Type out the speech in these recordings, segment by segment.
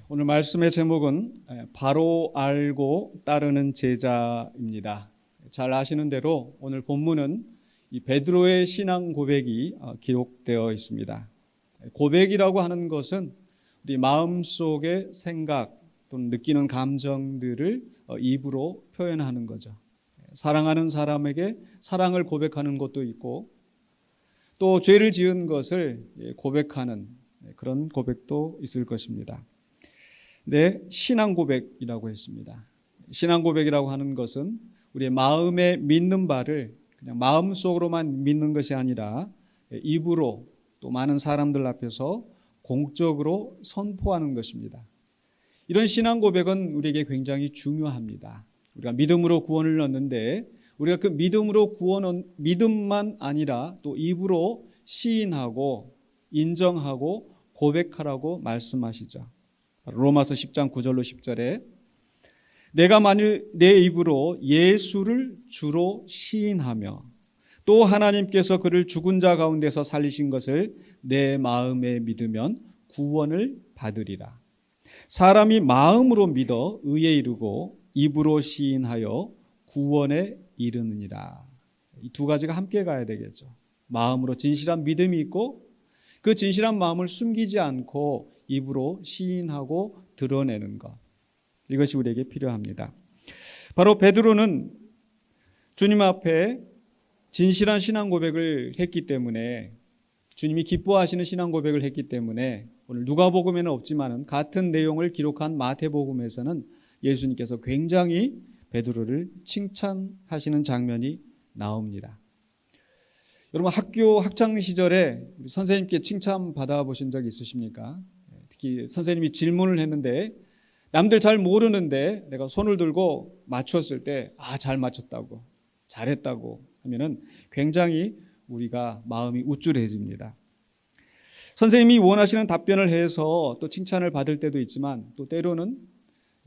오늘 말씀의 제목은 바로 알고 따르는 제자입니다. 잘 아시는 대로 오늘 본문은 이 베드로의 신앙 고백이 기록되어 있습니다. 고백이라고 하는 것은 우리 마음속의 생각 또는 느끼는 감정들을 입으로 표현하는 거죠. 사랑하는 사람에게 사랑을 고백하는 것도 있고 또 죄를 지은 것을 고백하는 그런 고백도 있을 것입니다. 네, 신앙 고백이라고 했습니다. 신앙 고백이라고 하는 것은 우리의 마음에 믿는 바를 그냥 마음속으로만 믿는 것이 아니라 입으로 또 많은 사람들 앞에서 공적으로 선포하는 것입니다. 이런 신앙 고백은 우리에게 굉장히 중요합니다. 우리가 믿음으로 구원을 얻는데 우리가 그 믿음만 아니라 또 입으로 시인하고 인정하고 고백하라고 말씀하시죠. 로마서 10장 9절로 10절에 내가 만일 내 입으로 예수를 주로 시인하며 또 하나님께서 그를 죽은 자 가운데서 살리신 것을 내 마음에 믿으면 구원을 받으리라. 사람이 마음으로 믿어 의에 이르고 입으로 시인하여 구원에 이르느니라. 이 두 가지가 함께 가야 되겠죠. 마음으로 진실한 믿음이 있고 그 진실한 마음을 숨기지 않고 입으로 시인하고 드러내는 것. 이것이 우리에게 필요합니다. 바로 베드로는 주님 앞에 진실한 신앙 고백을 했기 때문에 주님이 기뻐하시는 신앙 고백을 했기 때문에 오늘 누가복음에는 없지만 같은 내용을 기록한 마태복음에서는 예수님께서 굉장히 베드로를 칭찬하시는 장면이 나옵니다. 여러분 학교 학창 시절에 선생님께 칭찬 받아보신 적 있으십니까? 특히 선생님이 질문을 했는데 남들 잘 모르는데 내가 손을 들고 맞췄을 때 잘 맞췄다고 잘했다고 하면은 굉장히 우리가 마음이 우쭐해집니다. 선생님이 원하시는 답변을 해서 또 칭찬을 받을 때도 있지만 또 때로는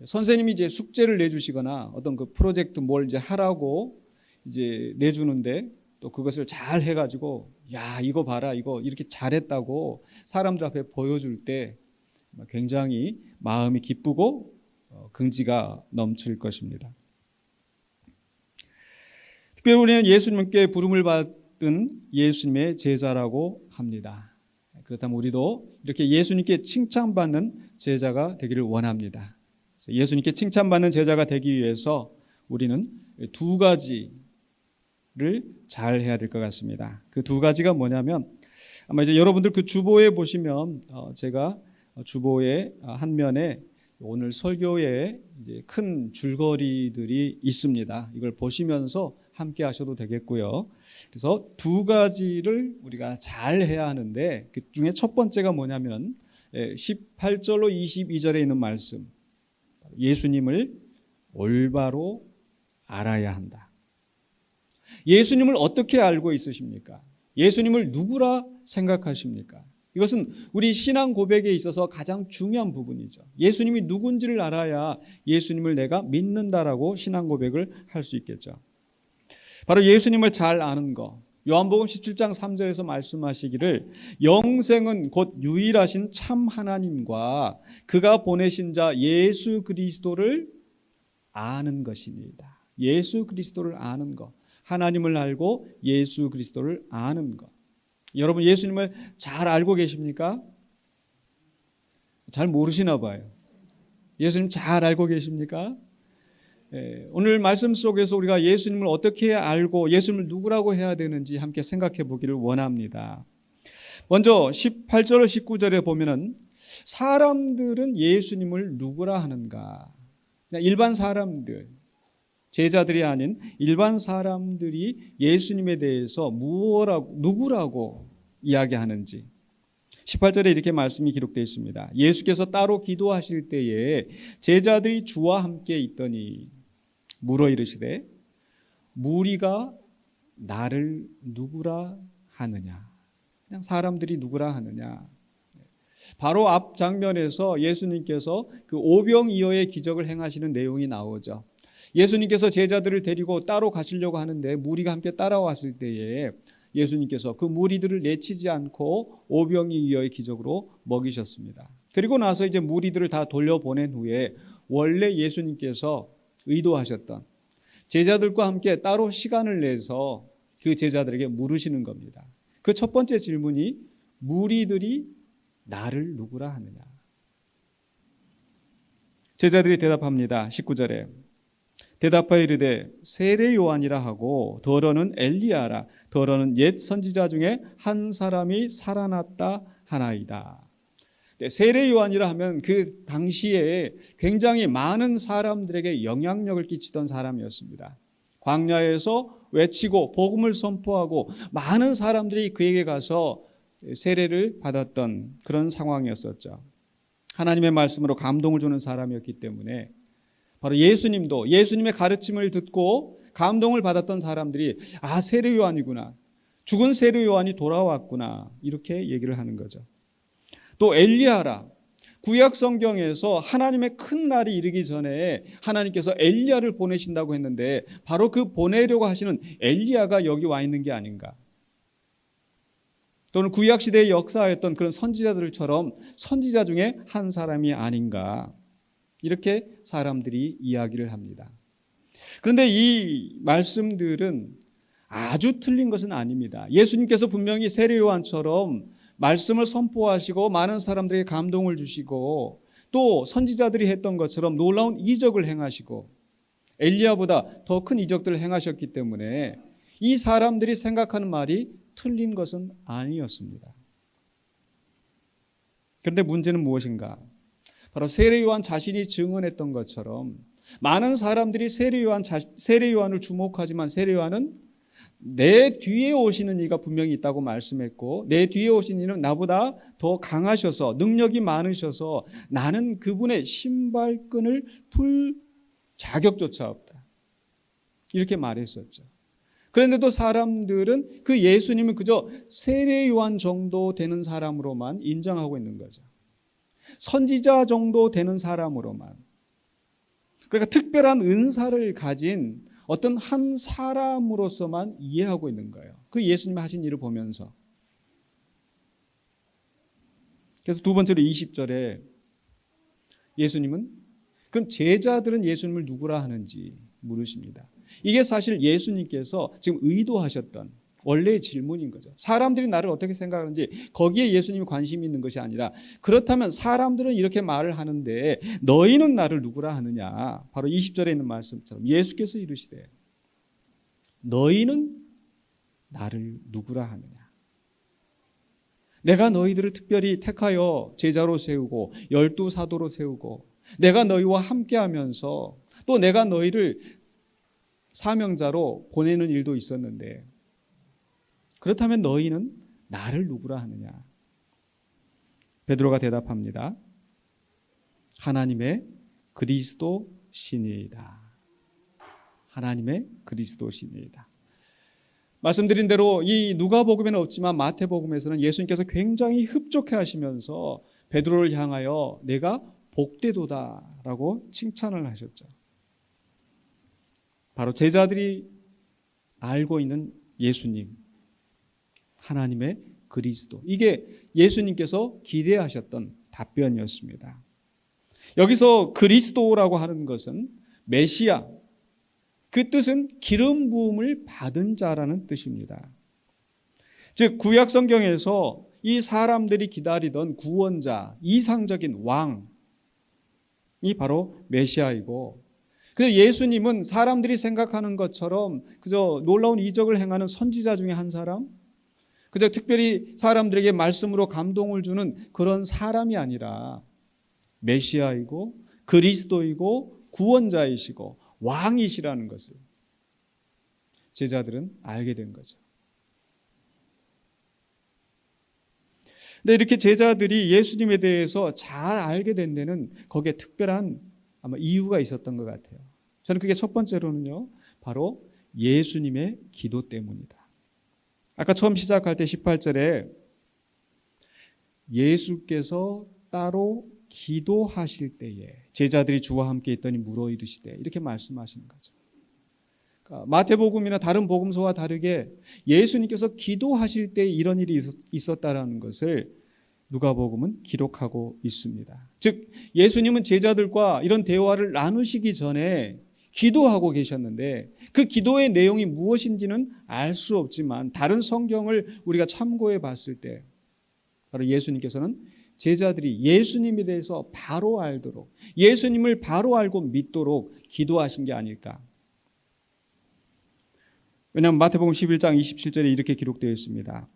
선생님이 이제 숙제를 내주시거나 어떤 그 프로젝트 뭘 이제 하라고 이제 내주는데 또 그것을 잘 해가지고 야 이거 봐라 이거 이렇게 잘했다고 사람들 앞에 보여줄 때 굉장히 마음이 기쁘고 긍지가 넘칠 것입니다. 특별히 우리는 예수님께 부름을 받은 예수님의 제자라고 합니다. 그렇다면 우리도 이렇게 예수님께 칭찬받는 제자가 되기를 원합니다. 예수님께 칭찬받는 제자가 되기 위해서 우리는 두 가지를 잘 해야 될 것 같습니다. 그 두 가지가 뭐냐면 아마 이제 여러분들 그 주보에 보시면 제가 주보의 한 면에 오늘 설교에 이제 큰 줄거리들이 있습니다. 이걸 보시면서 함께 하셔도 되겠고요. 그래서 두 가지를 우리가 잘 해야 하는데 그 중에 첫 번째가 뭐냐면 18절로 22절에 있는 말씀. 예수님을 올바로 알아야 한다. 예수님을 어떻게 알고 있으십니까? 예수님을 누구라 생각하십니까? 이것은 우리 신앙 고백에 있어서 가장 중요한 부분이죠. 예수님이 누군지를 알아야 예수님을 내가 믿는다라고 신앙 고백을 할 수 있겠죠. 바로 예수님을 잘 아는 것. 요한복음 17장 3절에서 말씀하시기를 영생은 곧 유일하신 참 하나님과 그가 보내신 자 예수 그리스도를 아는 것입니다. 예수 그리스도를 아는 것. 하나님을 알고 예수 그리스도를 아는 것. 여러분 예수님을 잘 알고 계십니까? 잘 모르시나 봐요. 예수님 잘 알고 계십니까? 오늘 말씀 속에서 우리가 예수님을 어떻게 알고 예수님을 누구라고 해야 되는지 함께 생각해 보기를 원합니다. 먼저 18절 19절에 보면은 사람들은 예수님을 누구라 하는가? 그냥 일반 사람들, 제자들이 아닌 일반 사람들이 예수님에 대해서 누구라고 이야기하는지 18절에 이렇게 말씀이 기록되어 있습니다. 예수께서 따로 기도하실 때에 제자들이 주와 함께 있더니 물어 이르시되 무리가 나를 누구라 하느냐. 그냥 사람들이 누구라 하느냐. 바로 앞 장면에서 예수님께서 그 오병이어의 기적을 행하시는 내용이 나오죠. 예수님께서 제자들을 데리고 따로 가시려고 하는데 무리가 함께 따라왔을 때에 예수님께서 그 무리들을 내치지 않고 오병이어의 기적으로 먹이셨습니다. 그리고 나서 이제 무리들을 다 돌려보낸 후에 원래 예수님께서 의도하셨던 제자들과 함께 따로 시간을 내서 그 제자들에게 물으시는 겁니다. 그 첫 번째 질문이 무리들이 나를 누구라 하느냐. 제자들이 대답합니다. 19절에 대답하여 이르되 세례 요한이라 하고 더러는 엘리야라 더러는 옛 선지자 중에 한 사람이 살아났다 하나이다. 세례 요한이라 하면 그 당시에 굉장히 많은 사람들에게 영향력을 끼치던 사람이었습니다. 광야에서 외치고 복음을 선포하고 많은 사람들이 그에게 가서 세례를 받았던 그런 상황이었었죠. 하나님의 말씀으로 감동을 주는 사람이었기 때문에 바로 예수님도 예수님의 가르침을 듣고 감동을 받았던 사람들이 세례 요한이구나, 죽은 세례 요한이 돌아왔구나, 이렇게 얘기를 하는 거죠. 또 엘리야라, 구약 성경에서 하나님의 큰 날이 이르기 전에 하나님께서 엘리야를 보내신다고 했는데 바로 그 보내려고 하시는 엘리야가 여기 와 있는 게 아닌가. 또는 구약 시대에 역사하였던 그런 선지자들처럼 선지자 중에 한 사람이 아닌가, 이렇게 사람들이 이야기를 합니다. 그런데 이 말씀들은 아주 틀린 것은 아닙니다. 예수님께서 분명히 세례 요한처럼 말씀을 선포하시고 많은 사람들에게 감동을 주시고 또 선지자들이 했던 것처럼 놀라운 이적을 행하시고 엘리야보다 더 큰 이적들을 행하셨기 때문에 이 사람들이 생각하는 말이 틀린 것은 아니었습니다. 그런데 문제는 무엇인가? 바로 세례 요한 자신이 증언했던 것처럼 많은 사람들이 세례 요한을 주목하지만 세례 요한은 내 뒤에 오시는 이가 분명히 있다고 말씀했고 내 뒤에 오신 이는 나보다 더 강하셔서 능력이 많으셔서 나는 그분의 신발끈을 풀 자격조차 없다, 이렇게 말했었죠. 그런데도 사람들은 그 예수님을 그저 세례 요한 정도 되는 사람으로만 인정하고 있는 거죠. 선지자 정도 되는 사람으로만, 그러니까 특별한 은사를 가진 어떤 한 사람으로서만 이해하고 있는 거예요. 그 예수님이 하신 일을 보면서. 그래서 두 번째로 20절에 예수님은 그럼 제자들은 예수님을 누구라 하는지 물으십니다. 이게 사실 예수님께서 지금 의도하셨던 원래의 질문인 거죠. 사람들이 나를 어떻게 생각하는지 거기에 예수님이 관심이 있는 것이 아니라, 그렇다면 사람들은 이렇게 말을 하는데 너희는 나를 누구라 하느냐. 바로 20절에 있는 말씀처럼 예수께서 이르시되 너희는 나를 누구라 하느냐. 내가 너희들을 특별히 택하여 제자로 세우고 12 사도로 세우고 내가 너희와 함께하면서 또 내가 너희를 사명자로 보내는 일도 있었는데 그렇다면 너희는 나를 누구라 하느냐. 베드로가 대답합니다. 하나님의 그리스도시니이다. 하나님의 그리스도시니이다. 말씀드린 대로 이 누가복음에는 없지만 마태복음에서는 예수님께서 굉장히 흡족해 하시면서 베드로를 향하여 내가 복되도다라고 칭찬을 하셨죠. 바로 제자들이 알고 있는 예수님, 하나님의 그리스도, 이게 예수님께서 기대하셨던 답변이었습니다. 여기서 그리스도라고 하는 것은 메시아, 그 뜻은 기름 부음을 받은 자라는 뜻입니다. 즉 구약 성경에서 이 사람들이 기다리던 구원자, 이상적인 왕이 바로 메시아이고, 그 예수님은 사람들이 생각하는 것처럼 그저 놀라운 이적을 행하는 선지자 중에 한 사람, 그저 특별히 사람들에게 말씀으로 감동을 주는 그런 사람이 아니라 메시아이고 그리스도이고 구원자이시고 왕이시라는 것을 제자들은 알게 된 거죠. 근데 이렇게 제자들이 예수님에 대해서 잘 알게 된 데는 거기에 특별한 아마 이유가 있었던 것 같아요. 저는 그게 첫 번째로는요, 바로 예수님의 기도 때문이다. 아까 처음 시작할 때 18절에 예수께서 따로 기도하실 때에 제자들이 주와 함께 있더니 물어 이르시되, 이렇게 말씀하시는 거죠. 마태복음이나 다른 복음서와 다르게 예수님께서 기도하실 때 이런 일이 있었다라는 것을 누가복음은 기록하고 있습니다. 즉 예수님은 제자들과 이런 대화를 나누시기 전에 기도하고 계셨는데 그 기도의 내용이 무엇인지는 알 수 없지만 다른 성경을 우리가 참고해 봤을 때 바로 예수님께서는 제자들이 예수님에 대해서 바로 알도록, 예수님을 바로 알고 믿도록 기도하신 게 아닐까. 왜냐하면 마태복음 11장 27절에 이렇게 기록되어 있습니다.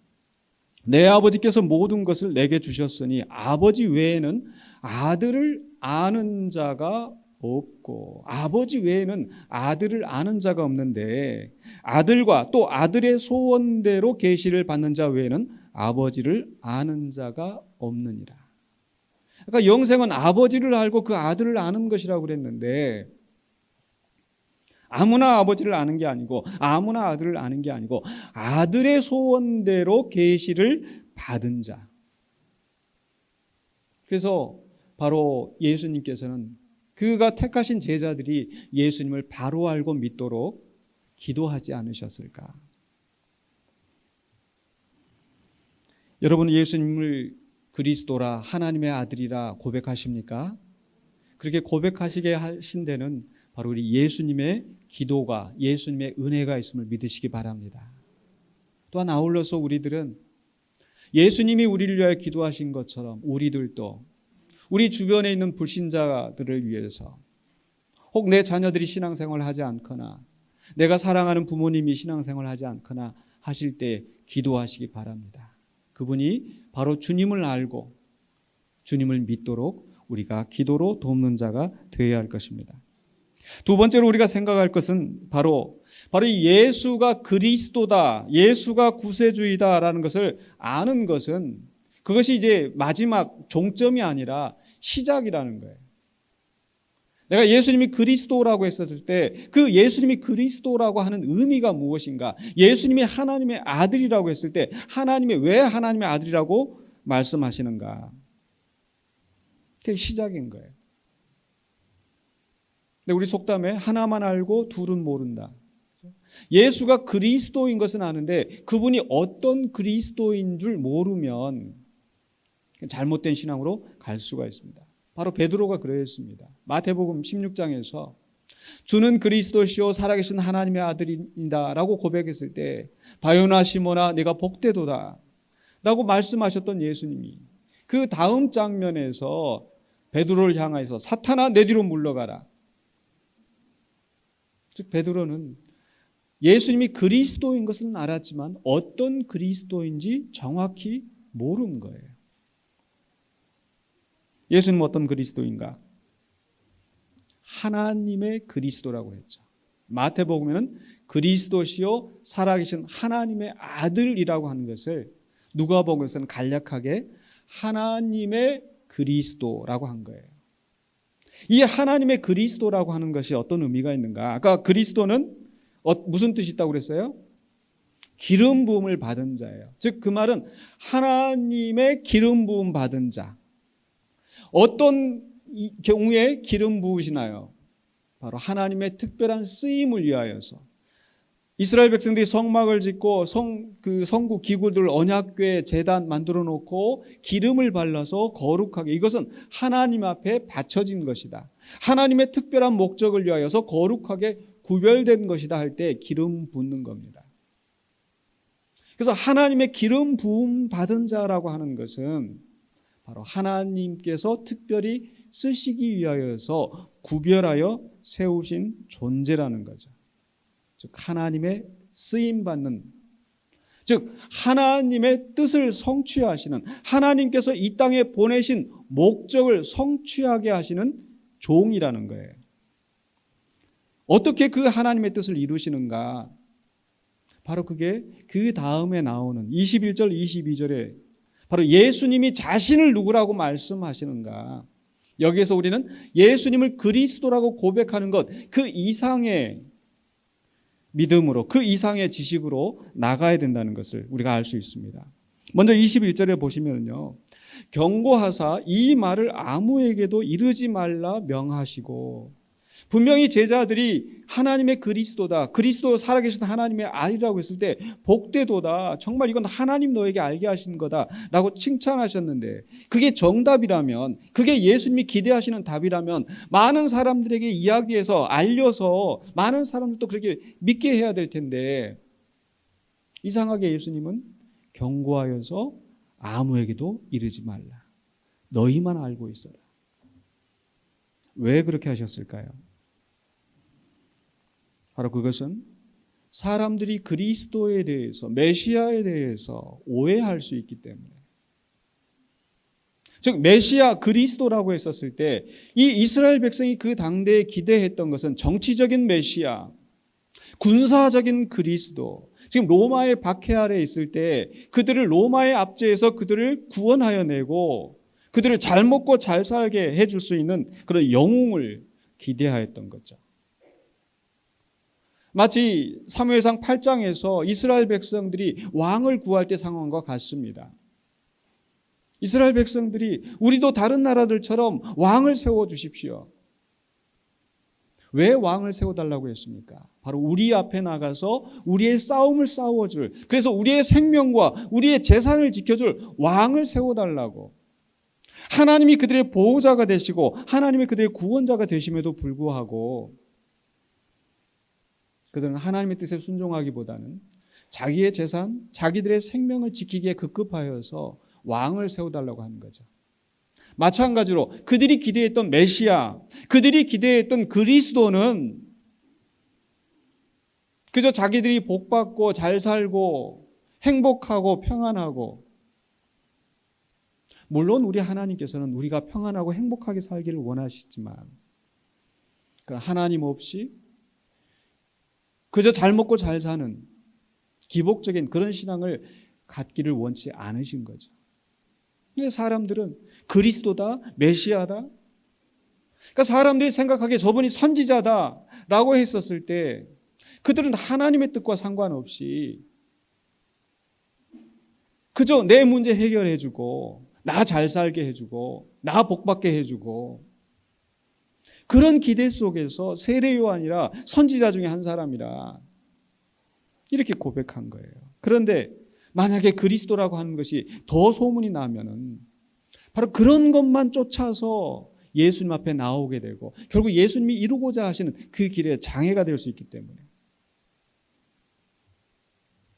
내 아버지께서 모든 것을 내게 주셨으니 아버지 외에는 아들을 아는 자가 없고, 아버지 외에는 아들을 아는 자가 없는데 아들과 또 아들의 소원대로 계시를 받는 자 외에는 아버지를 아는 자가 없느니라. 그러니까 영생은 아버지를 알고 그 아들을 아는 것이라고 그랬는데 아무나 아버지를 아는 게 아니고 아무나 아들을 아는 게 아니고 아들의 소원대로 계시를 받은 자. 그래서 바로 예수님께서는 그가 택하신 제자들이 예수님을 바로 알고 믿도록 기도하지 않으셨을까? 여러분 예수님을 그리스도라 하나님의 아들이라 고백하십니까? 그렇게 고백하시게 하신 데는 바로 우리 예수님의 기도가 예수님의 은혜가 있음을 믿으시기 바랍니다. 또한 아울러서 우리들은 예수님이 우리를 위하여 기도하신 것처럼 우리들도 우리 주변에 있는 불신자들을 위해서 혹 내 자녀들이 신앙생활을 하지 않거나 내가 사랑하는 부모님이 신앙생활을 하지 않거나 하실 때 기도하시기 바랍니다. 그분이 바로 주님을 알고 주님을 믿도록 우리가 기도로 돕는 자가 되어야 할 것입니다. 두 번째로 우리가 생각할 것은 바로 이 예수가 그리스도다, 예수가 구세주이다라는 것을 아는 것은 그것이 이제 마지막 종점이 아니라 시작이라는 거예요. 내가 예수님이 그리스도라고 했었을 때 그 예수님이 그리스도라고 하는 의미가 무엇인가? 예수님이 하나님의 아들이라고 했을 때 하나님이 왜 하나님의 아들이라고 말씀하시는가? 그게 시작인 거예요. 근데 우리 속담에 하나만 알고 둘은 모른다. 예수가 그리스도인 것은 아는데 그분이 어떤 그리스도인 줄 모르면 잘못된 신앙으로 갈 수가 있습니다. 바로 베드로가 그랬습니다. 마태복음 16장에서 주는 그리스도시요 살아계신 하나님의 아들이다 라고 고백했을 때 바요나 시몬아 네가 복되도다 라고 말씀하셨던 예수님이 그 다음 장면에서 베드로를 향해서 사탄아 내 뒤로 물러가라. 즉 베드로는 예수님이 그리스도인 것은 알았지만 어떤 그리스도인지 정확히 모르는 거예요. 예수님은 어떤 그리스도인가? 하나님의 그리스도라고 했죠. 마태복음에는 그리스도시요 살아계신 하나님의 아들이라고 하는 것을 누가복음에서는 간략하게 하나님의 그리스도라고 한 거예요. 이 하나님의 그리스도라고 하는 것이 어떤 의미가 있는가? 아까 그리스도는 무슨 뜻이 있다고 그랬어요? 기름 부음을 받은 자예요. 즉 그 말은 하나님의 기름 부음 받은 자. 어떤 경우에 기름 부으시나요? 바로 하나님의 특별한 쓰임을 위하여서 이스라엘 백성들이 성막을 짓고 성구 기구들 언약궤 제단 만들어 놓고 기름을 발라서 거룩하게 이것은 하나님 앞에 바쳐진 것이다. 하나님의 특별한 목적을 위하여서 거룩하게 구별된 것이다 할 때 기름 붓는 겁니다. 그래서 하나님의 기름 부음 받은 자라고 하는 것은 바로 하나님께서 특별히 쓰시기 위하여서 구별하여 세우신 존재라는 거죠. 즉 하나님의 쓰임받는, 즉 하나님의 뜻을 성취하시는, 하나님께서 이 땅에 보내신 목적을 성취하게 하시는 종이라는 거예요. 어떻게 그 하나님의 뜻을 이루시는가? 바로 그게 그 다음에 나오는 21절 22절에 바로 예수님이 자신을 누구라고 말씀하시는가? 여기에서 우리는 예수님을 그리스도라고 고백하는 것, 그 이상의 믿음으로, 그 이상의 지식으로 나가야 된다는 것을 우리가 알 수 있습니다. 먼저 21절에 보시면요, 경고하사 이 말을 아무에게도 이르지 말라 명하시고, 분명히 제자들이 하나님의 그리스도다, 그리스도 살아계신 하나님의 아들이라고 했을 때 복되도다, 정말 이건 하나님 너에게 알게 하신 거다라고 칭찬하셨는데, 그게 정답이라면, 그게 예수님이 기대하시는 답이라면 많은 사람들에게 이야기해서 알려서 많은 사람들도 그렇게 믿게 해야 될 텐데, 이상하게 예수님은 경고하여서 아무에게도 이르지 말라, 너희만 알고 있어라. 왜 그렇게 하셨을까요? 바로 그것은 사람들이 그리스도에 대해서, 메시아에 대해서 오해할 수 있기 때문에. 즉 메시아, 그리스도라고 했었을 때 이 이스라엘 백성이 그 당대에 기대했던 것은 정치적인 메시아, 군사적인 그리스도, 지금 로마의 박해 아래 있을 때 그들을 로마의 압제에서 그들을 구원하여 내고 그들을 잘 먹고 잘 살게 해줄 수 있는 그런 영웅을 기대하였던 거죠. 마치 사무엘상 8장에서 이스라엘 백성들이 왕을 구할 때 상황과 같습니다. 이스라엘 백성들이 우리도 다른 나라들처럼 왕을 세워주십시오. 왜 왕을 세워달라고 했습니까? 바로 우리 앞에 나가서 우리의 싸움을 싸워줄, 그래서 우리의 생명과 우리의 재산을 지켜줄 왕을 세워달라고. 하나님이 그들의 보호자가 되시고 하나님이 그들의 구원자가 되심에도 불구하고 그들은 하나님의 뜻에 순종하기보다는 자기의 재산, 자기들의 생명을 지키기에 급급하여서 왕을 세워달라고 하는 거죠. 마찬가지로 그들이 기대했던 메시아, 그들이 기대했던 그리스도는 그저 자기들이 복받고 잘 살고 행복하고 평안하고, 물론 우리 하나님께서는 우리가 평안하고 행복하게 살기를 원하시지만 하나님 없이 그저 잘 먹고 잘 사는 기복적인 그런 신앙을 갖기를 원치 않으신 거죠. 근데 사람들은 그리스도다, 메시아다, 그러니까 사람들이 생각하기에 저분이 선지자다라고 했었을 때 그들은 하나님의 뜻과 상관없이 그저 내 문제 해결해주고 나 잘 살게 해주고 나 복받게 해주고, 그런 기대 속에서 세례 요한이라 선지자 중에 한 사람이라 이렇게 고백한 거예요. 그런데 만약에 그리스도라고 하는 것이 더 소문이 나면은 바로 그런 것만 쫓아서 예수님 앞에 나오게 되고 결국 예수님이 이루고자 하시는 그 길에 장애가 될 수 있기 때문에,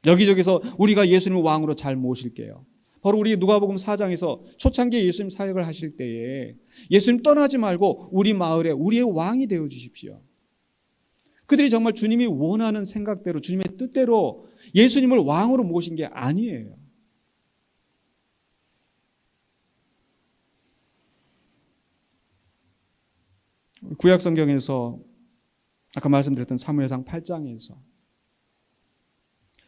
여기저기서 우리가 예수님을 왕으로 잘 모실게요. 바로 우리 누가복음 4장에서 초창기에 예수님 사역을 하실 때에 예수님 떠나지 말고 우리 마을에 우리의 왕이 되어 주십시오. 그들이 정말 주님이 원하는 생각대로, 주님의 뜻대로 예수님을 왕으로 모신 게 아니에요. 구약 성경에서 아까 말씀드렸던 사무엘상 8장에서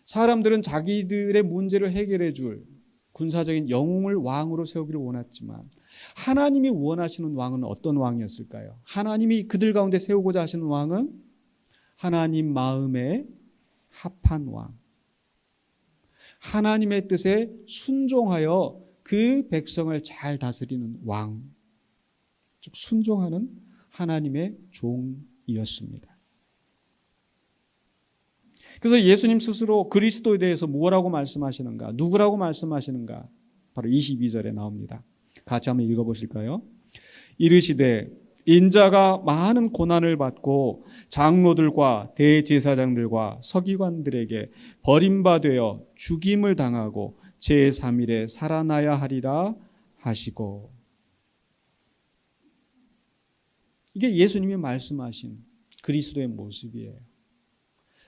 사람들은 자기들의 문제를 해결해 줄 군사적인 영웅을 왕으로 세우기를 원했지만 하나님이 원하시는 왕은 어떤 왕이었을까요? 하나님이 그들 가운데 세우고자 하시는 왕은 하나님 마음에 합한 왕, 하나님의 뜻에 순종하여 그 백성을 잘 다스리는 왕, 즉 순종하는 하나님의 종이었습니다. 그래서 예수님 스스로 그리스도에 대해서 무엇라고 말씀하시는가, 누구라고 말씀하시는가, 바로 22절에 나옵니다. 같이 한번 읽어보실까요? 이르시되 인자가 많은 고난을 받고 장로들과 대제사장들과 서기관들에게 버림받아 죽임을 당하고 제3일에 살아나야 하리라 하시고. 이게 예수님이 말씀하신 그리스도의 모습이에요.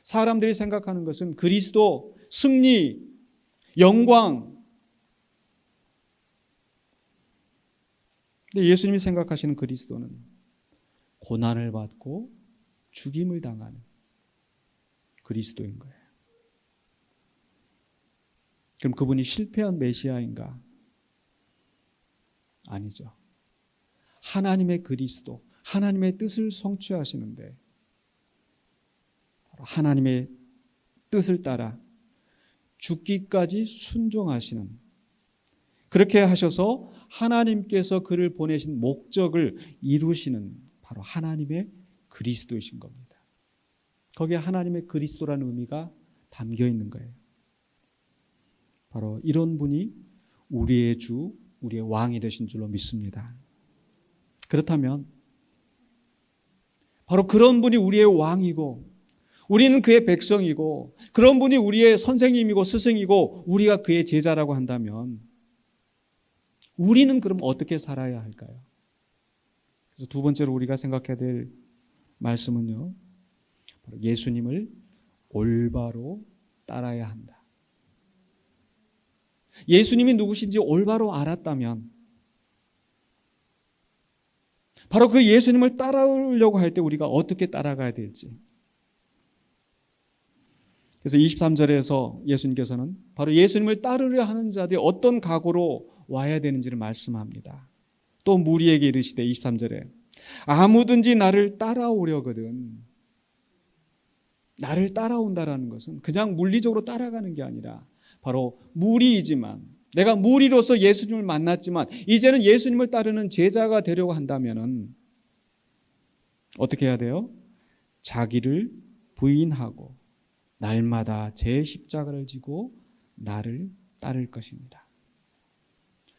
사람들이 생각하는 것은 그리스도, 승리, 영광. 근데 예수님이 생각하시는 그리스도는 고난을 받고 죽임을 당하는 그리스도인 거예요. 그럼 그분이 실패한 메시아인가? 아니죠. 하나님의 그리스도, 하나님의 뜻을 성취하시는데 하나님의 뜻을 따라 죽기까지 순종하시는, 그렇게 하셔서 하나님께서 그를 보내신 목적을 이루시는 바로 하나님의 그리스도이신 겁니다. 거기에 하나님의 그리스도라는 의미가 담겨 있는 거예요. 바로 이런 분이 우리의 주, 우리의 왕이 되신 줄로 믿습니다. 그렇다면 바로 그런 분이 우리의 왕이고 우리는 그의 백성이고 그런 분이 우리의 선생님이고 스승이고 우리가 그의 제자라고 한다면 우리는 그럼 어떻게 살아야 할까요? 그래서 두 번째로 우리가 생각해야 될 말씀은요, 바로 예수님을 올바로 따라야 한다. 예수님이 누구신지 올바로 알았다면 바로 그 예수님을 따라오려고 할 때 우리가 어떻게 따라가야 될지. 그래서 23절에서 예수님께서는 바로 예수님을 따르려 하는 자들이 어떤 각오로 와야 되는지를 말씀합니다. 또 무리에게 이르시되 23절에 아무든지 나를 따라오려거든. 나를 따라온다라는 것은 그냥 물리적으로 따라가는 게 아니라 바로 무리이지만 내가 무리로서 예수님을 만났지만 이제는 예수님을 따르는 제자가 되려고 한다면은 어떻게 해야 돼요? 자기를 부인하고 날마다 제 십자가를 지고 나를 따를 것입니다.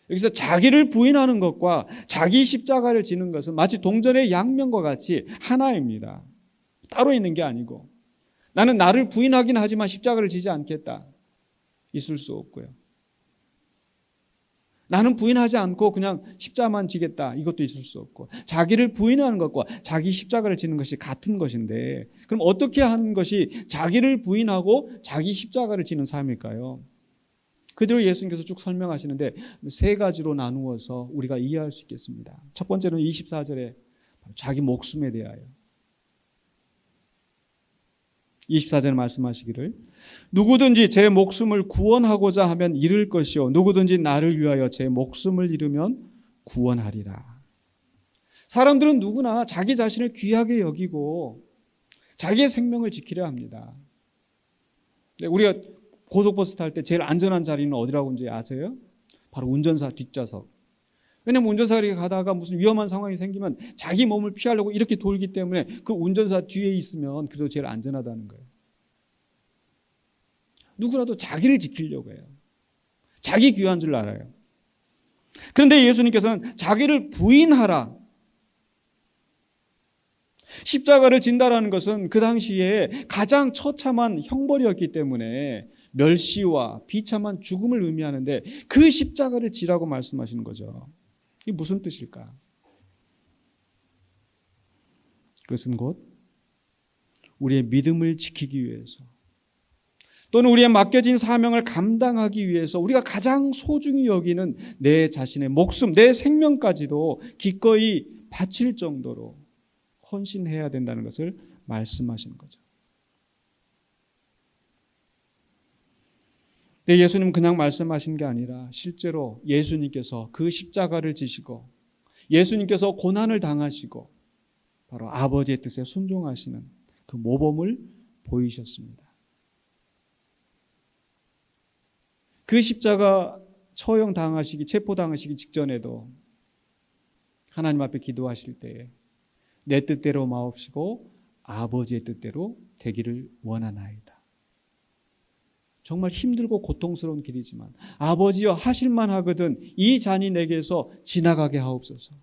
여기서 자기를 부인하는 것과 자기 십자가를 지는 것은 마치 동전의 양면과 같이 하나입니다. 따로 있는 게 아니고 나는 나를 부인하긴 하지만 십자가를 지지 않겠다. 있을 수 없고요. 나는 부인하지 않고 그냥 십자만 지겠다. 이것도 있을 수 없고 자기를 부인하는 것과 자기 십자가를 지는 것이 같은 것인데 그럼 어떻게 하는 것이 자기를 부인하고 자기 십자가를 지는 삶일까요? 그대로 예수님께서 쭉 설명하시는데 세 가지로 나누어서 우리가 이해할 수 있겠습니다. 첫 번째는 24절에 자기 목숨에 대하여 24절에 말씀하시기를 누구든지 제 목숨을 구원하고자 하면 잃을 것이요 누구든지 나를 위하여 제 목숨을 잃으면 구원하리라. 사람들은 누구나 자기 자신을 귀하게 여기고 자기의 생명을 지키려 합니다. 우리가 고속버스 탈 때 제일 안전한 자리는 어디라고 이제 아세요? 바로 운전사 뒷좌석. 왜냐하면 운전사가 가다가 무슨 위험한 상황이 생기면 자기 몸을 피하려고 이렇게 돌기 때문에 그 운전사 뒤에 있으면 그래도 제일 안전하다는 거예요. 누구라도 자기를 지키려고 해요. 자기 귀한 줄 알아요. 그런데 예수님께서는 자기를 부인하라. 십자가를 진다라는 것은 그 당시에 가장 처참한 형벌이었기 때문에 멸시와 비참한 죽음을 의미하는데 그 십자가를 지라고 말씀하시는 거죠. 이게 무슨 뜻일까? 그것은 곧 우리의 믿음을 지키기 위해서 또는 우리의 맡겨진 사명을 감당하기 위해서 우리가 가장 소중히 여기는 내 자신의 목숨, 내 생명까지도 기꺼이 바칠 정도로 헌신해야 된다는 것을 말씀하시는 거죠. 근데 예수님은 그냥 말씀하신 게 아니라 실제로 예수님께서 그 십자가를 지시고 예수님께서 고난을 당하시고 바로 아버지의 뜻에 순종하시는 그 모범을 보이셨습니다. 그 십자가 처형 당하시기, 체포 당하시기 직전에도 하나님 앞에 기도하실 때에 내 뜻대로 마옵시고 아버지의 뜻대로 되기를 원하나이다. 정말 힘들고 고통스러운 길이지만 아버지여 하실만 하거든 이 잔이 내게서 지나가게 하옵소서.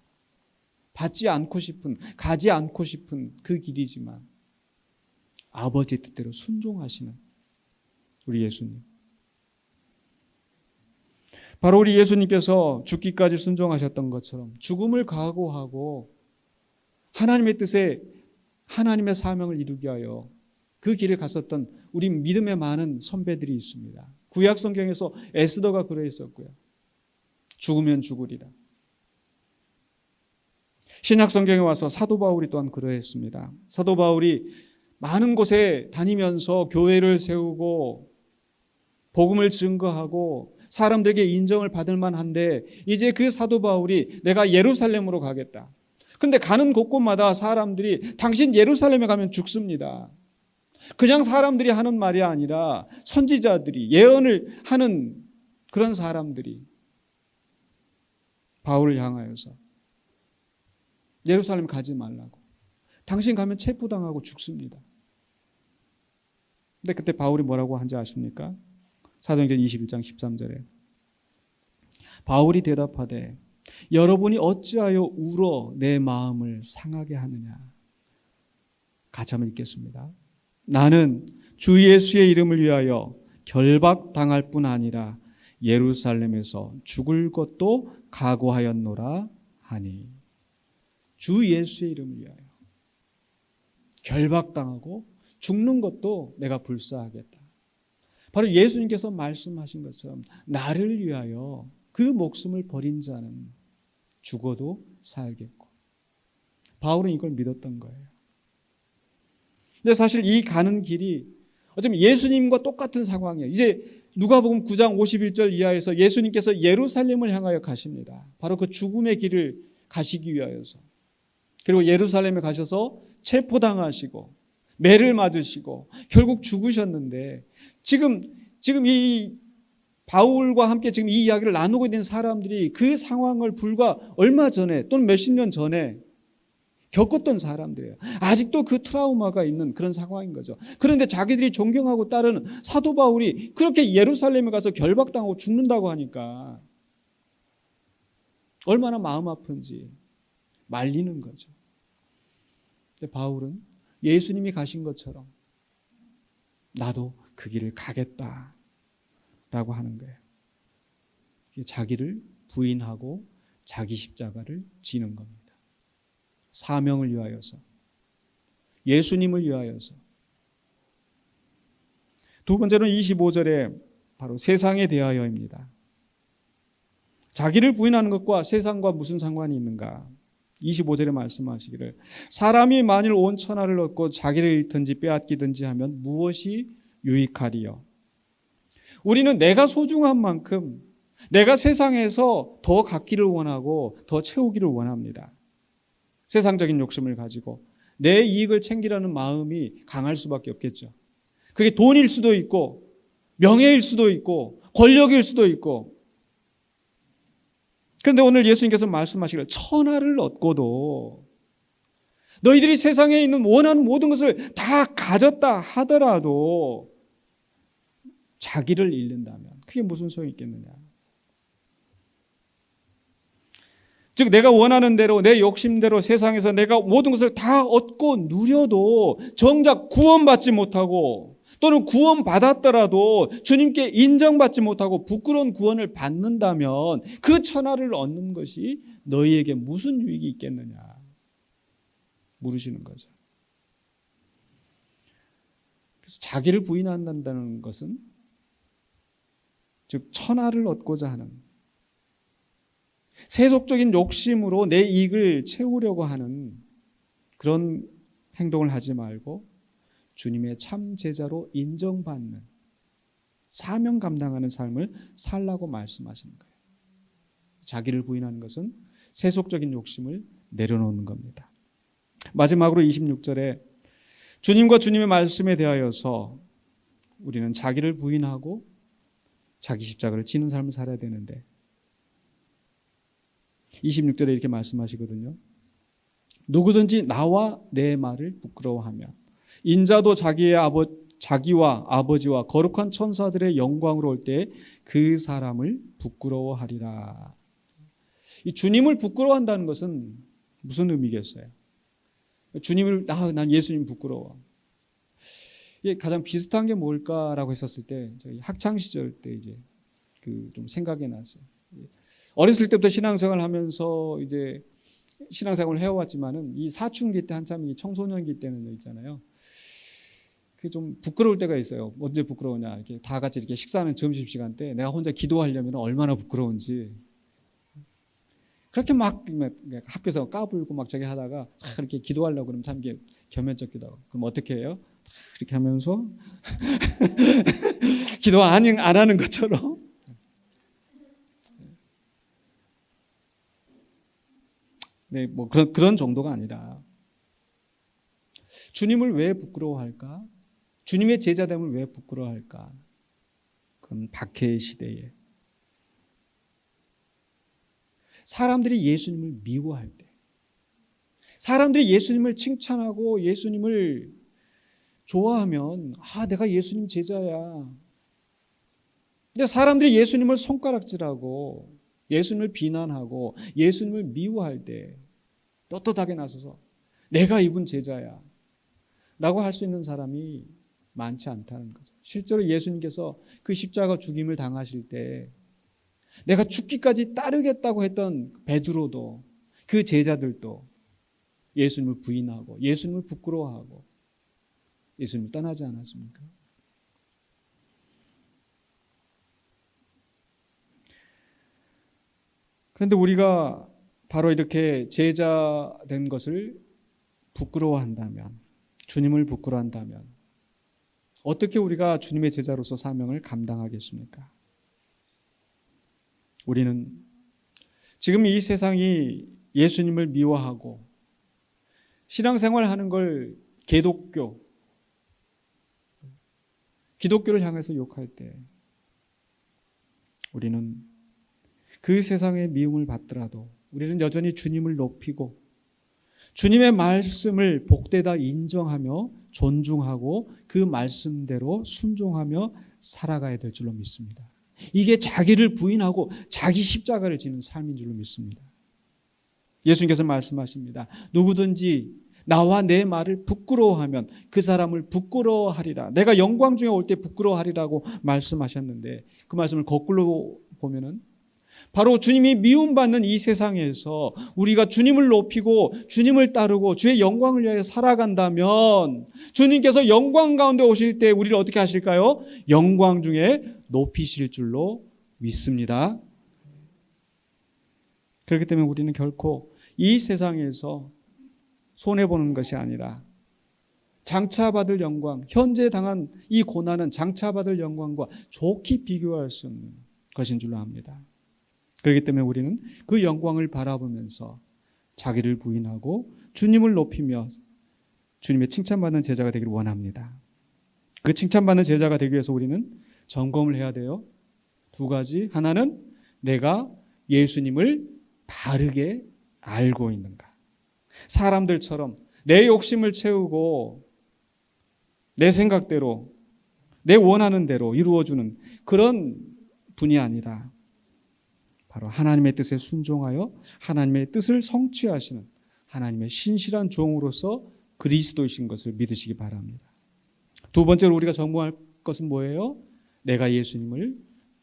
받지 않고 싶은, 가지 않고 싶은 그 길이지만 아버지의 뜻대로 순종하시는 우리 예수님. 바로 우리 예수님께서 죽기까지 순종하셨던 것처럼 죽음을 각오하고 하나님의 뜻에 하나님의 사명을 이루기 위하여 그 길을 갔었던 우리 믿음의 많은 선배들이 있습니다. 구약 성경에서 에스더가 그러했었고요. 죽으면 죽으리라. 신약 성경에 와서 사도 바울이 또한 그러했습니다. 사도 바울이 많은 곳에 다니면서 교회를 세우고 복음을 증거하고 사람들에게 인정을 받을 만한데 이제 그 사도 바울이 내가 예루살렘으로 가겠다. 그런데 가는 곳곳마다 사람들이 당신 예루살렘에 가면 죽습니다. 그냥 사람들이 하는 말이 아니라 선지자들이 예언을 하는 그런 사람들이 바울을 향하여서 예루살렘 가지 말라고 당신 가면 체포당하고 죽습니다. 근데 그때 바울이 뭐라고 한지 아십니까? 사도행전 21장 13절에 바울이 대답하되 여러분이 어찌하여 울어 내 마음을 상하게 하느냐. 같이 한번 읽겠습니다. 나는 주 예수의 이름을 위하여 결박당할 뿐 아니라 예루살렘에서 죽을 것도 각오하였노라 하니. 주 예수의 이름을 위하여 결박당하고 죽는 것도 내가 불사하겠다. 바로 예수님께서 말씀하신 것처럼 나를 위하여 그 목숨을 버린 자는 죽어도 살겠고. 바울은 이걸 믿었던 거예요. 근데 사실 이 가는 길이 어쩌면 예수님과 똑같은 상황이에요. 이제 누가복음 9장 51절 이하에서 예수님께서 예루살렘을 향하여 가십니다. 바로 그 죽음의 길을 가시기 위하여서. 그리고 예루살렘에 가셔서 체포당하시고 매를 맞으시고 결국 죽으셨는데 지금 이 바울과 함께 지금 이 이야기를 나누고 있는 사람들이 그 상황을 불과 얼마 전에 또는 몇십 년 전에 겪었던 사람들이에요. 아직도 그 트라우마가 있는 그런 상황인 거죠. 그런데 자기들이 존경하고 따르는 사도 바울이 그렇게 예루살렘에 가서 결박당하고 죽는다고 하니까 얼마나 마음 아픈지 말리는 거죠. 근데 바울은 예수님이 가신 것처럼 나도 그 길을 가겠다라고 하는 거예요. 자기를 부인하고 자기 십자가를 지는 겁니다. 사명을 위하여서, 예수님을 위하여서. 두 번째로는 25절에 바로 세상에 대하여입니다. 자기를 부인하는 것과 세상과 무슨 상관이 있는가? 25절에 말씀하시기를 사람이 만일 온 천하를 얻고 자기를 잃든지 빼앗기든지 하면 무엇이 유익하리요? 우리는 내가 소중한 만큼 내가 세상에서 더 갖기를 원하고 더 채우기를 원합니다. 세상적인 욕심을 가지고 내 이익을 챙기려는 마음이 강할 수밖에 없겠죠. 그게 돈일 수도 있고 명예일 수도 있고 권력일 수도 있고. 그런데 오늘 예수님께서 말씀하시기를 천하를 얻고도 너희들이 세상에 있는 원하는 모든 것을 다 가졌다 하더라도 자기를 잃는다면 그게 무슨 소용이 있겠느냐. 즉 내가 원하는 대로 내 욕심대로 세상에서 내가 모든 것을 다 얻고 누려도 정작 구원받지 못하고 또는 구원받았더라도 주님께 인정받지 못하고 부끄러운 구원을 받는다면 그 천하를 얻는 것이 너희에게 무슨 유익이 있겠느냐 물으시는 거죠. 그래서 자기를 부인한다는 것은 즉 천하를 얻고자 하는 세속적인 욕심으로 내 이익을 채우려고 하는 그런 행동을 하지 말고 주님의 참 제자로 인정받는 사명 감당하는 삶을 살라고 말씀하시는 거예요. 자기를 부인하는 것은 세속적인 욕심을 내려놓는 겁니다. 마지막으로 26절에 주님과 주님의 말씀에 대하여서 우리는 자기를 부인하고 자기 십자가를 지는 삶을 살아야 되는데 26절에 이렇게 말씀하시거든요. 누구든지 나와 내 말을 부끄러워하면 인자도 자기와 아버지와 거룩한 천사들의 영광으로 올 때 그 사람을 부끄러워하리라. 이 주님을 부끄러워한다는 것은 무슨 의미겠어요? 주님을 난 예수님 부끄러워. 이게 가장 비슷한 게 뭘까라고 했었을 때 저희 학창 시절 때 이제 그 좀 생각이 났어요. 어렸을 때부터 신앙생활을 하면서 이제 신앙생활을 해왔지만은 이 사춘기 때 한참 이 청소년기 때는 있잖아요. 그게 좀 부끄러울 때가 있어요. 언제 부끄러우냐? 이렇게 다 같이 이렇게 식사하는 점심시간 때 내가 혼자 기도하려면 얼마나 부끄러운지. 그렇게 막 학교에서 까불고 막 저기 하다가 이렇게 기도하려고 그러면 참 이게 겸연쩍 기도하고. 그럼 어떻게 해요? 이렇게 하면서 기도 안 하는 것처럼. 네, 뭐 그런 정도가 아니라 주님을 왜 부끄러워할까? 주님의 제자됨을 왜 부끄러워할까? 그건 박해의 시대에 사람들이 예수님을 미워할 때, 사람들이 예수님을 칭찬하고 예수님을 좋아하면 내가 예수님 제자야. 근데 사람들이 예수님을 손가락질하고 예수님을 비난하고 예수님을 미워할 때 떳떳하게 나서서 내가 이분 제자야 라고 할 수 있는 사람이 많지 않다는 거죠. 실제로 예수님께서 그 십자가 죽임을 당하실 때 내가 죽기까지 따르겠다고 했던 베드로도 그 제자들도 예수님을 부인하고 예수님을 부끄러워하고 예수님을 떠나지 않았습니까? 그런데 우리가 바로 이렇게 제자 된 것을 부끄러워한다면, 주님을 부끄러워한다면 어떻게 우리가 주님의 제자로서 사명을 감당하겠습니까? 우리는 지금 이 세상이 예수님을 미워하고 신앙생활하는 걸 기독교를 향해서 욕할 때 우리는 그 세상의 미움을 받더라도 우리는 여전히 주님을 높이고 주님의 말씀을 복되다 인정하며 존중하고 그 말씀대로 순종하며 살아가야 될 줄로 믿습니다. 이게 자기를 부인하고 자기 십자가를 지는 삶인 줄로 믿습니다. 예수님께서 말씀하십니다. 누구든지 나와 내 말을 부끄러워하면 그 사람을 부끄러워하리라. 내가 영광 중에 올 때 부끄러워하리라고 말씀하셨는데 그 말씀을 거꾸로 보면은 바로 주님이 미움받는 이 세상에서 우리가 주님을 높이고 주님을 따르고 주의 영광을 위하여 살아간다면 주님께서 영광 가운데 오실 때 우리를 어떻게 하실까요? 영광 중에 높이실 줄로 믿습니다. 그렇기 때문에 우리는 결코 이 세상에서 손해보는 것이 아니라 장차받을 영광, 현재 당한 이 고난은 장차받을 영광과 좋게 비교할 수 없는 것인 줄로 압니다. 그렇기 때문에 우리는 그 영광을 바라보면서 자기를 부인하고 주님을 높이며 주님의 칭찬받는 제자가 되기를 원합니다. 그 칭찬받는 제자가 되기 위해서 우리는 점검을 해야 돼요. 두 가지. 하나는 내가 예수님을 바르게 알고 있는가. 사람들처럼 내 욕심을 채우고 내 생각대로 내 원하는 대로 이루어주는 그런 분이 아니라 바로 하나님의 뜻에 순종하여 하나님의 뜻을 성취하시는 하나님의 신실한 종으로서 그리스도이신 것을 믿으시기 바랍니다. 두 번째로 우리가 점검할 것은 뭐예요? 내가 예수님을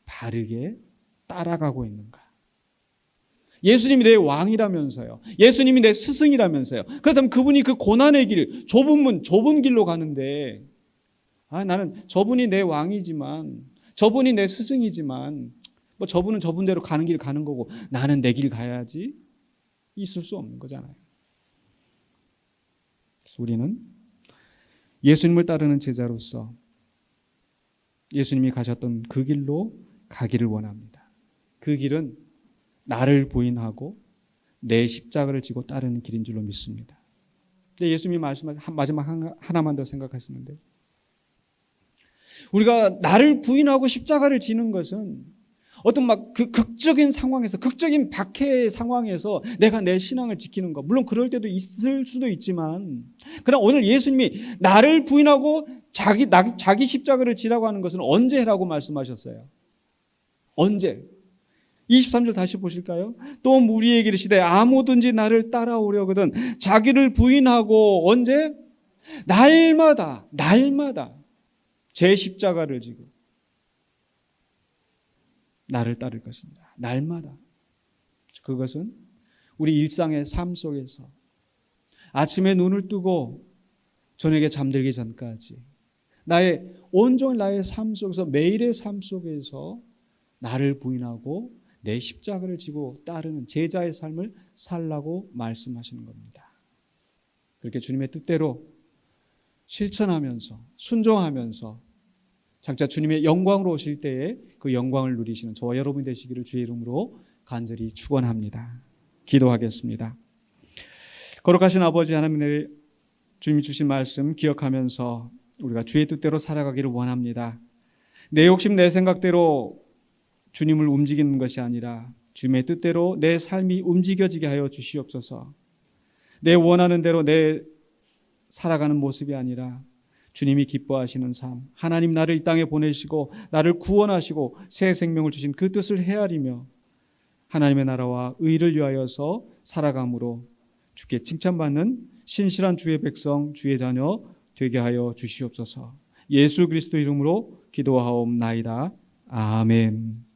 바르게 따라가고 있는가. 예수님이 내 왕이라면서요. 예수님이 내 스승이라면서요. 그렇다면 그분이 그 고난의 길, 좁은 길로 가는데 나는 저분이 내 왕이지만 저분이 내 스승이지만 저분은 저분대로 가는 길 가는 거고 나는 내 길 가야지. 있을 수 없는 거잖아요. 그래서 우리는 예수님을 따르는 제자로서 예수님이 가셨던 그 길로 가기를 원합니다. 그 길은 나를 부인하고 내 십자가를 지고 따르는 길인 줄로 믿습니다. 근데 예수님이 말씀하신 마지막 하나만 더 생각하시는데 우리가 나를 부인하고 십자가를 지는 것은 어떤 그 극적인 상황에서 극적인 박해의 상황에서 내가 내 신앙을 지키는 것 물론 그럴 때도 있을 수도 있지만 그러나 오늘 예수님이 나를 부인하고 자기 십자가를 지라고 하는 것은 언제 해라고 말씀하셨어요? 언제? 23절 다시 보실까요? 또 무리에게 이르시되 아무든지 나를 따라오려거든 자기를 부인하고 언제? 날마다 제 십자가를 지고 나를 따를 것입니다. 날마다. 그것은 우리 일상의 삶 속에서 아침에 눈을 뜨고 저녁에 잠들기 전까지 온종일 나의 삶 속에서 매일의 삶 속에서 나를 부인하고 내 십자가를 지고 따르는 제자의 삶을 살라고 말씀하시는 겁니다. 그렇게 주님의 뜻대로 실천하면서 순종하면서 장차 주님의 영광으로 오실 때에 그 영광을 누리시는 저와 여러분이 되시기를 주의 이름으로 간절히 축원합니다. 기도하겠습니다. 거룩하신 아버지 하나님의 주님이 주신 말씀 기억하면서 우리가 주의 뜻대로 살아가기를 원합니다. 내 욕심 내 생각대로 주님을 움직이는 것이 아니라 주님의 뜻대로 내 삶이 움직여지게 하여 주시옵소서. 내 원하는 대로 내 살아가는 모습이 아니라 주님이 기뻐하시는 삶, 하나님 나를 이 땅에 보내시고 나를 구원하시고 새 생명을 주신 그 뜻을 헤아리며 하나님의 나라와 의를 위하여서 살아감으로 주께 칭찬받는 신실한 주의 백성, 주의 자녀 되게 하여 주시옵소서. 예수 그리스도 이름으로 기도하옵나이다. 아멘.